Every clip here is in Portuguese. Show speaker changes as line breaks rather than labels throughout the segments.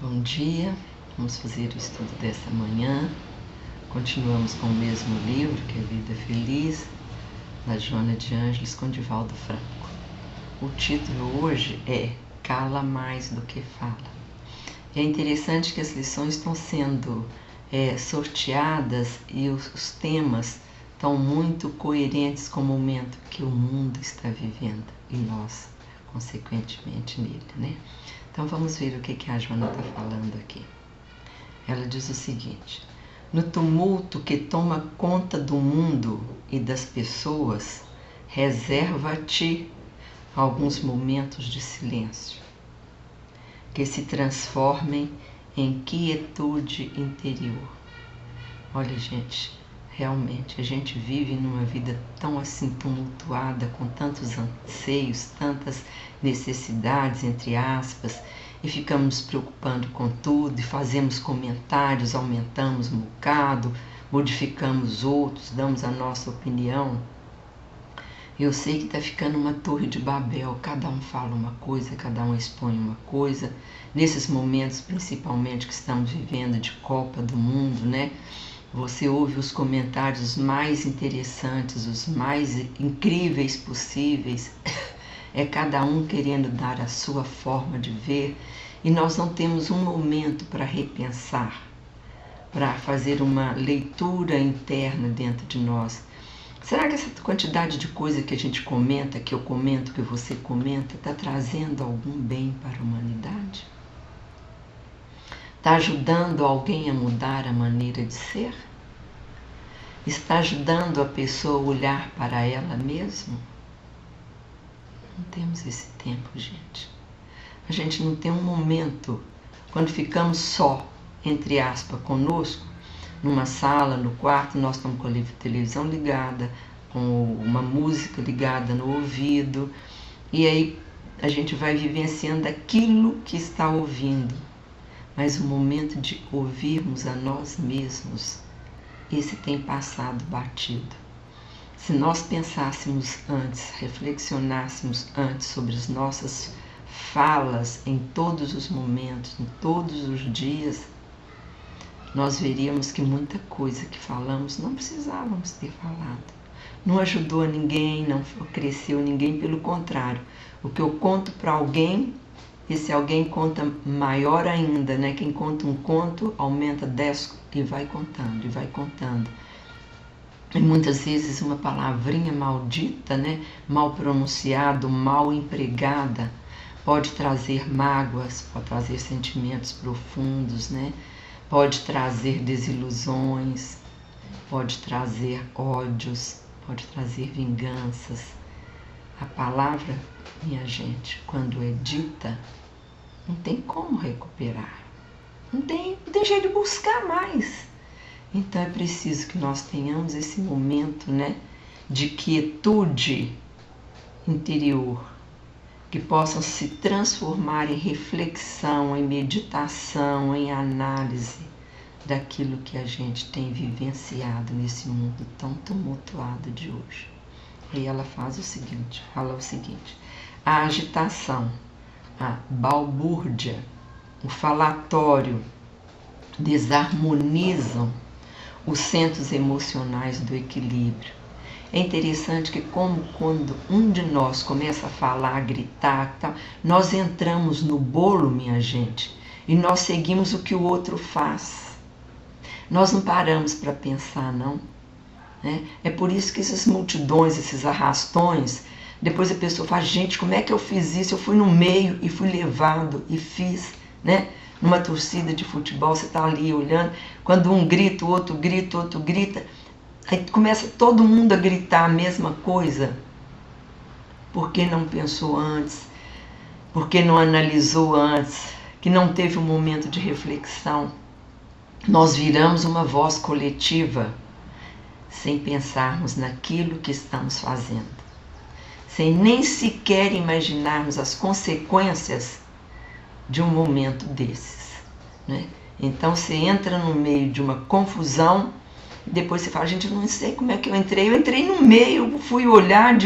Bom dia, vamos fazer o estudo dessa manhã. Continuamos com o mesmo livro, que é Vida Feliz, da Joana de Ângeles com Divaldo Franco. O título hoje é Cala Mais do que Fala. É interessante que as lições estão sendo sorteadas e os temas estão muito coerentes com o momento que o mundo está vivendo e nós, consequentemente, nele, né? Então vamos ver o que a Joana está falando aqui. Ela diz o seguinte: no tumulto que toma conta do mundo e das pessoas, reserva-te alguns momentos de silêncio, que se transformem em quietude interior. Olha, gente, realmente a gente vive numa vida tão assim tumultuada, com tantos anseios, tantas necessidades, entre aspas, e ficamos nos preocupando com tudo, e fazemos comentários, aumentamos um bocado, modificamos outros, damos a nossa opinião. Eu sei que está ficando uma torre de Babel, cada um fala uma coisa, cada um expõe uma coisa, nesses momentos principalmente que estamos vivendo de Copa do Mundo, né? Você ouve os comentários mais interessantes, os mais incríveis possíveis, é cada um querendo dar a sua forma de ver, e nós não temos um momento para repensar, para fazer uma leitura interna dentro de nós. Será que essa quantidade de coisa que a gente comenta, que eu comento, que você comenta, está trazendo algum bem para a humanidade? Está ajudando alguém a mudar a maneira de ser? Está ajudando a pessoa a olhar para ela mesma? Não temos esse tempo, gente. A gente não tem um momento, quando ficamos só, entre aspas, conosco, numa sala, no quarto, nós estamos com a televisão ligada, com uma música ligada no ouvido, e aí a gente vai vivenciando aquilo que está ouvindo. Mas o momento de ouvirmos a nós mesmos, esse tem passado batido. Se nós pensássemos antes, reflexionássemos antes sobre as nossas falas em todos os momentos, em todos os dias, nós veríamos que muita coisa que falamos não precisávamos ter falado. Não ajudou a ninguém, não cresceu ninguém, pelo contrário. O que eu conto para alguém, esse alguém conta maior ainda, né? Quem conta um conto aumenta 10 e vai contando, e vai contando. E muitas vezes uma palavrinha maldita, né? Mal pronunciada, mal empregada, pode trazer mágoas, pode trazer sentimentos profundos, né? Pode trazer desilusões, pode trazer ódios, pode trazer vinganças. A palavra, minha gente, quando é dita, não tem como recuperar. Não tem jeito de buscar mais. Então é preciso que nós tenhamos esse momento, né, de quietude interior, que possam se transformar em reflexão, em meditação, em análise daquilo que a gente tem vivenciado nesse mundo tão tumultuado de hoje. Aí ela fala o seguinte: a agitação, a balbúrdia, o falatório desarmonizam os centros emocionais do equilíbrio. É interessante que quando um de nós começa a falar, a gritar, tal, nós entramos no bolo, minha gente, e nós seguimos o que o outro faz. Nós não paramos para pensar, não. É por isso que essas multidões, esses arrastões, depois a pessoa fala: gente, como é que eu fiz isso? Eu fui no meio e fui levado e fiz, né? Numa torcida de futebol, você está ali olhando, quando um grita, o outro grita, aí começa todo mundo a gritar a mesma coisa. Por que não pensou antes? Por que não analisou antes? Que não teve um momento de reflexão? Nós viramos uma voz coletiva sem pensarmos naquilo que estamos fazendo, sem nem sequer imaginarmos as consequências de um momento desses, né? Então você entra no meio de uma confusão e depois você fala: gente, eu não sei como é que eu entrei no meio, fui olhar,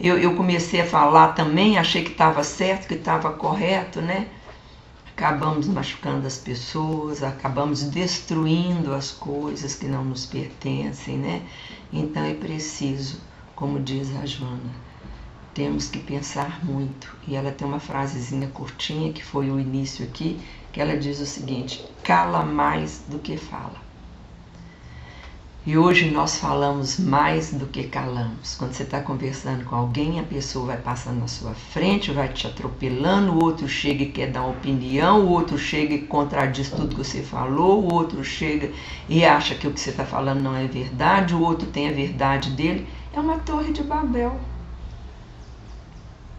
eu comecei a falar também, achei que estava certo, que estava correto, né? acabamos machucando as pessoas, acabamos destruindo as coisas que não nos pertencem, né? Então é preciso, como diz a Joana, temos que pensar muito. E ela tem uma frasezinha curtinha, que foi o início aqui, que ela diz o seguinte: cala mais do que fala. E hoje nós falamos mais do que calamos. Quando você está conversando com alguém, a pessoa vai passando na sua frente, vai te atropelando, o outro chega e quer dar uma opinião, o outro chega e contradiz tudo que você falou, o outro chega e acha que o que você está falando não é verdade, o outro tem a verdade dele. É uma torre de Babel.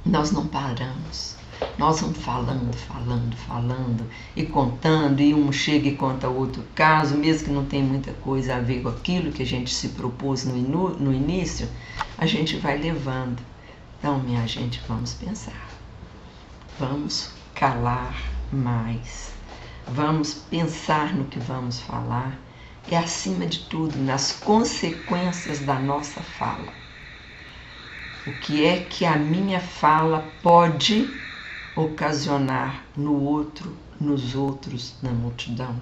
Nós não paramos. Nós vamos falando e contando, e um chega e conta outro caso, mesmo que não tem muita coisa a ver com aquilo que a gente se propôs no início, a gente vai levando. Então, minha gente, vamos pensar. Vamos calar mais. Vamos pensar no que vamos falar e, acima de tudo, nas consequências da nossa fala. O que é que a minha fala pode ocasionar no outro, nos outros, na multidão?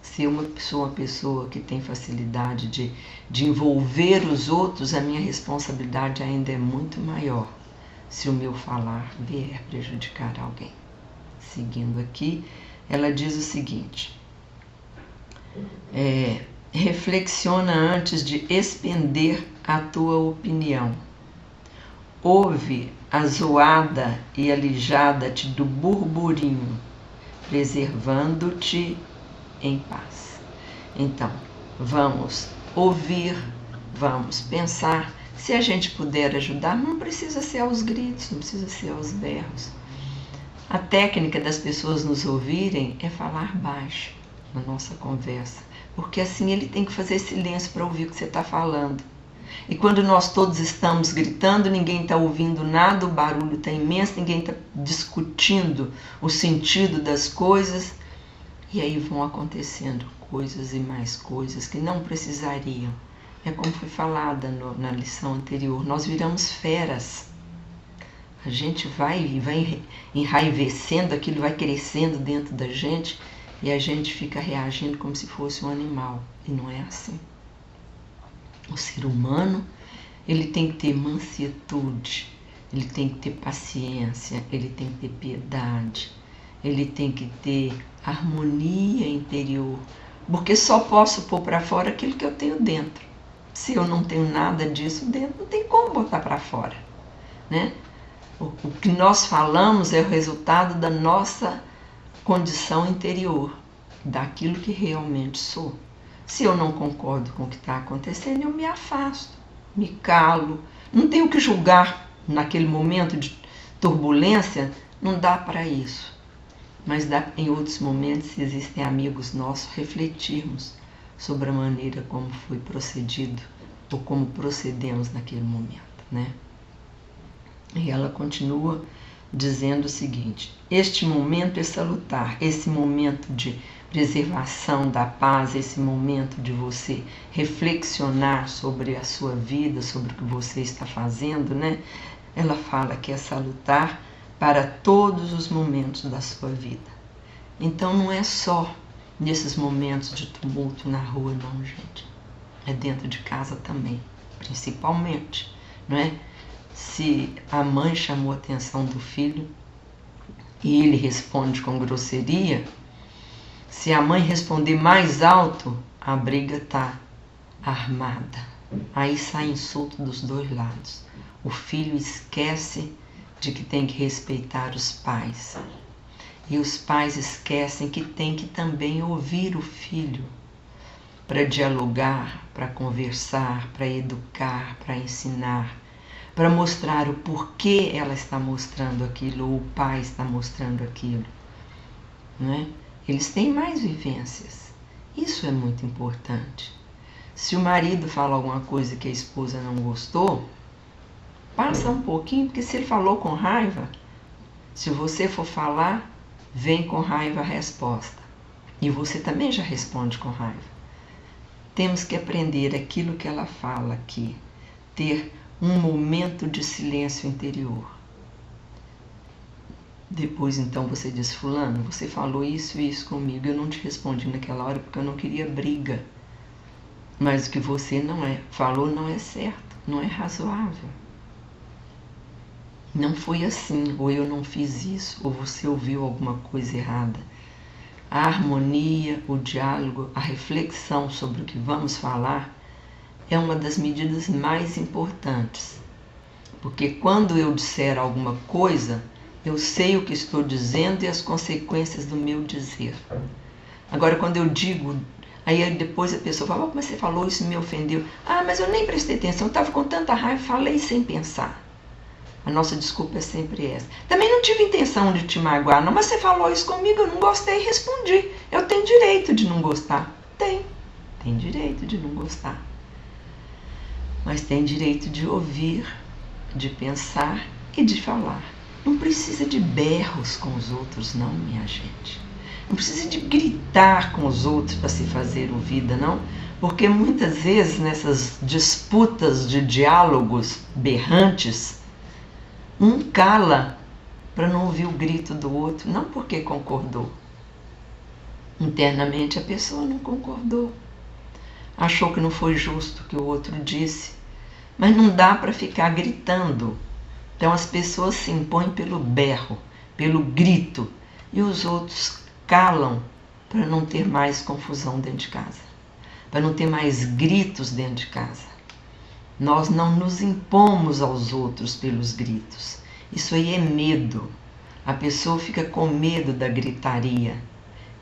Se eu sou uma pessoa que tem facilidade de envolver os outros, a minha responsabilidade ainda é muito maior se o meu falar vier prejudicar alguém. Seguindo aqui, ela diz o seguinte: reflexiona antes de expender a tua opinião. Ouve a zoada e alijada-te do burburinho, preservando-te em paz. Então, vamos ouvir, vamos pensar. Se a gente puder ajudar, não precisa ser aos gritos, não precisa ser aos berros. A técnica das pessoas nos ouvirem é falar baixo na nossa conversa, porque assim ele tem que fazer silêncio para ouvir o que você está falando. E quando nós todos estamos gritando, ninguém está ouvindo nada, o barulho está imenso, ninguém está discutindo o sentido das coisas, e aí vão acontecendo coisas e mais coisas que não precisariam. É como foi falada na lição anterior, nós viramos feras. A gente vai enraivecendo, aquilo vai crescendo dentro da gente e a gente fica reagindo como se fosse um animal, e não é assim. O ser humano, ele tem que ter mansuetude, ele tem que ter paciência, ele tem que ter piedade, ele tem que ter harmonia interior, porque só posso pôr para fora aquilo que eu tenho dentro. Se eu não tenho nada disso dentro, não tem como botar para fora, né? O que nós falamos é o resultado da nossa condição interior, daquilo que realmente sou. Se eu não concordo com o que está acontecendo, eu me afasto, me calo. Não tenho que julgar naquele momento de turbulência, não dá para isso. Mas dá em outros momentos, se existem amigos nossos, refletirmos sobre a maneira como foi procedido ou como procedemos naquele momento, né? E ela continua dizendo o seguinte: este momento é salutar, esse momento de preservação da paz, esse momento de você reflexionar sobre a sua vida, sobre o que você está fazendo, né? Ela fala que é salutar para todos os momentos da sua vida. Então não é só nesses momentos de tumulto na rua, não, gente. É dentro de casa também, principalmente, não é? Se a mãe chamou a atenção do filho e ele responde com grosseria, se a mãe responder mais alto, a briga está armada. Aí sai insulto dos dois lados. O filho esquece de que tem que respeitar os pais. E os pais esquecem que tem que também ouvir o filho para dialogar, para conversar, para educar, para ensinar, para mostrar o porquê ela está mostrando aquilo ou o pai está mostrando aquilo, não é? Eles têm mais vivências. Isso é muito importante. Se o marido fala alguma coisa que a esposa não gostou, passa um pouquinho, porque se ele falou com raiva, se você for falar, vem com raiva a resposta. E você também já responde com raiva. Temos que aprender aquilo que ela fala aqui, ter um momento de silêncio interior. Depois então você diz: fulano, você falou isso e isso comigo, eu não te respondi naquela hora porque eu não queria briga. Mas o que você falou não é certo, não é razoável. Não foi assim, ou eu não fiz isso, ou você ouviu alguma coisa errada. A harmonia, o diálogo, a reflexão sobre o que vamos falar é uma das medidas mais importantes. Porque quando eu disser alguma coisa, eu sei o que estou dizendo e as consequências do meu dizer. Agora, quando eu digo, aí depois a pessoa fala: mas você falou isso, me ofendeu. Ah, mas eu nem prestei atenção, eu estava com tanta raiva, falei sem pensar. A nossa desculpa é sempre essa. Também não tive intenção de te magoar, não, mas você falou isso comigo, eu não gostei e respondi. Eu tenho direito de não gostar. Tem direito de não gostar. Mas tem direito de ouvir, de pensar e de falar. Não precisa de berros com os outros, não, minha gente. Não precisa de gritar com os outros para se fazer ouvida, não. Porque muitas vezes nessas disputas de diálogos berrantes, um cala para não ouvir o grito do outro, não porque concordou. Internamente a pessoa não concordou. Achou que não foi justo o que o outro disse. Mas não dá para ficar gritando. Então as pessoas se impõem pelo berro, pelo grito, e os outros calam para não ter mais confusão dentro de casa, para não ter mais gritos dentro de casa. Nós não nos impomos aos outros pelos gritos. Isso aí é medo. A pessoa fica com medo da gritaria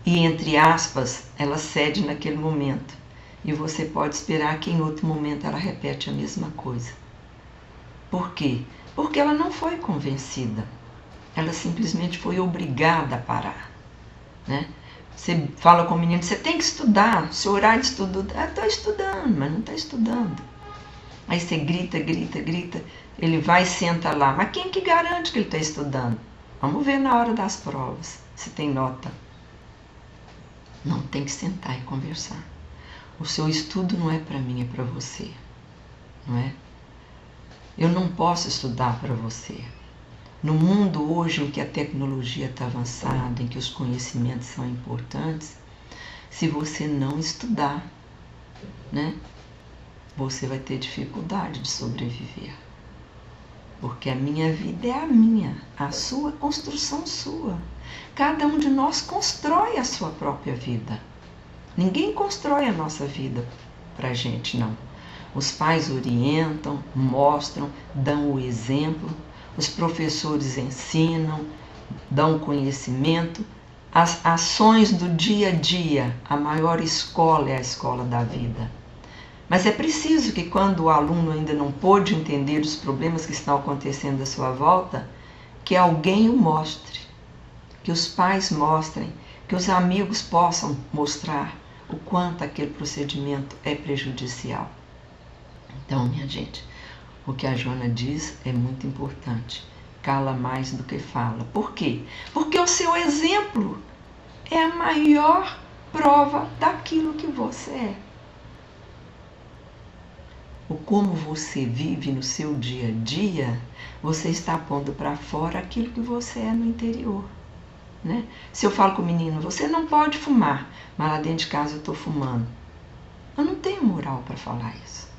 e, entre aspas, ela cede naquele momento. E você pode esperar que em outro momento ela repete a mesma coisa. Por quê? Porque ela não foi convencida. Ela simplesmente foi obrigada a parar, né? Você fala com o menino: você tem que estudar, seu horário de estudo. Está estudando, mas não está estudando. Aí você grita, ele vai e senta lá. Mas quem que garante que ele está estudando? Vamos ver na hora das provas, se tem nota. Não, tem que sentar e conversar. O seu estudo não é para mim, é para você, não é? Eu não posso estudar para você. No mundo hoje em que a tecnologia está avançada, em que os conhecimentos são importantes, se você não estudar, né, você vai ter dificuldade de sobreviver. Porque a minha vida é a minha, a sua construção sua. Cada um de nós constrói a sua própria vida. Ninguém constrói a nossa vida pra gente, não. Os pais orientam, mostram, dão o exemplo, os professores ensinam, dão conhecimento. As ações do dia a dia, a maior escola é a escola da vida. Mas é preciso que quando o aluno ainda não pôde entender os problemas que estão acontecendo à sua volta, que alguém o mostre, que os pais mostrem, que os amigos possam mostrar o quanto aquele procedimento é prejudicial. Então, minha gente, o que a Joana diz é muito importante. Cala mais do que fala. Por quê? Porque o seu exemplo é a maior prova daquilo que você é. O como você vive no seu dia a dia, você está pondo para fora aquilo que você é no interior, né? Se eu falo com o menino: você não pode fumar, mas lá dentro de casa eu estou fumando, eu não tenho moral para falar isso.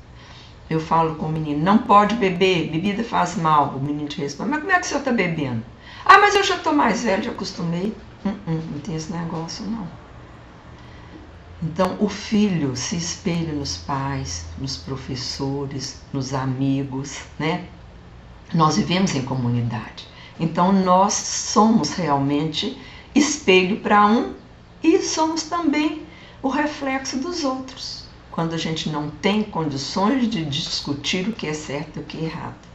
Eu falo com o menino: não pode beber, bebida faz mal. O menino te responde: mas como é que o senhor está bebendo? Ah, mas eu já estou mais velho, já acostumei. Não tem esse negócio, não. Então, o filho se espelha nos pais, nos professores, nos amigos, né? Nós vivemos em comunidade. Então, nós somos realmente espelho para um e somos também o reflexo dos outros, quando a gente não tem condições de discutir o que é certo e o que é errado.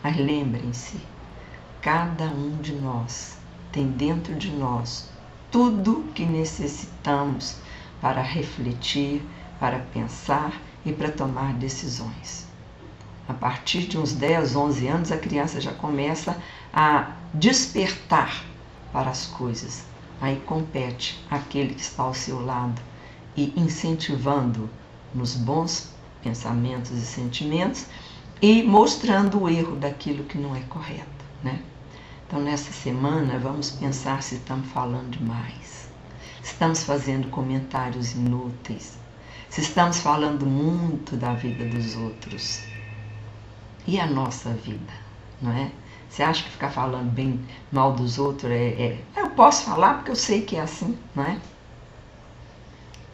Mas lembrem-se, cada um de nós tem dentro de nós tudo que necessitamos para refletir, para pensar e para tomar decisões. A partir de uns 10, 11 anos, a criança já começa a despertar para as coisas. Aí compete aquele que está ao seu lado e incentivando nos bons pensamentos e sentimentos e mostrando o erro daquilo que não é correto, né? Então, nessa semana, vamos pensar se estamos falando demais, se estamos fazendo comentários inúteis, se estamos falando muito da vida dos outros. E a nossa vida, não é? Você acha que ficar falando bem mal dos outros eu posso falar porque eu sei que é assim, não é?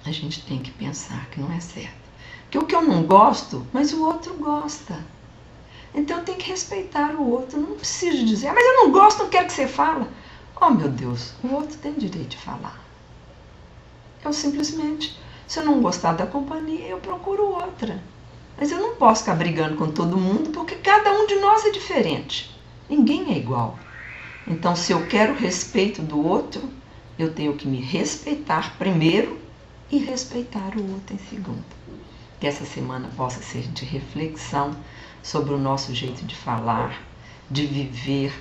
A gente tem que pensar que não é certo. Porque o que eu não gosto, mas o outro gosta. Então eu tenho que respeitar o outro. Não preciso dizer, mas eu não gosto, não quero que você fale. Oh, meu Deus, o outro tem direito de falar. Eu simplesmente, se eu não gostar da companhia, eu procuro outra. Mas eu não posso ficar brigando com todo mundo, porque cada um de nós é diferente. Ninguém é igual. Então, se eu quero o respeito do outro, eu tenho que me respeitar primeiro e respeitar o outro em segundo. Que essa semana possa ser de reflexão sobre o nosso jeito de falar, de viver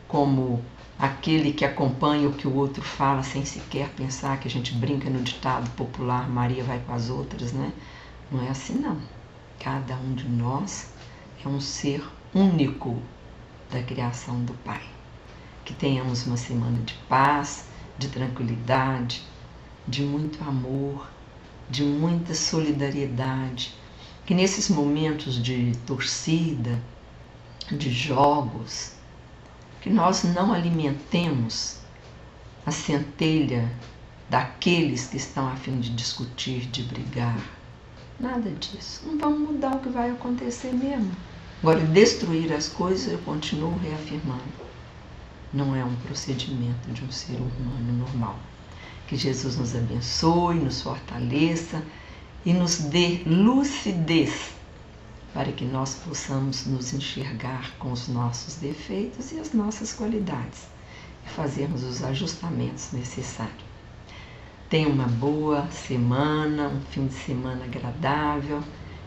como aquele que acompanha o que o outro fala sem sequer pensar, que a gente brinca no ditado popular, Maria vai com as outras, né? Não é assim não. Cada um de nós é um ser único da criação do Pai. Que tenhamos uma semana de paz, de tranquilidade, de muito amor, de muita solidariedade. Que nesses momentos de torcida, de jogos, que nós não alimentemos a centelha daqueles que estão a fim de discutir, de brigar. Nada disso. Não vamos mudar o que vai acontecer mesmo. Agora, destruir as coisas, eu continuo reafirmando, não é um procedimento de um ser humano normal. Que Jesus nos abençoe, nos fortaleça e nos dê lucidez para que nós possamos nos enxergar com os nossos defeitos e as nossas qualidades e fazermos os ajustamentos necessários. Tenha uma boa semana, um fim de semana agradável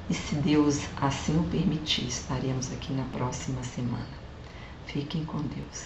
e, se Deus assim o permitir, estaremos aqui na próxima semana. Fiquem com Deus.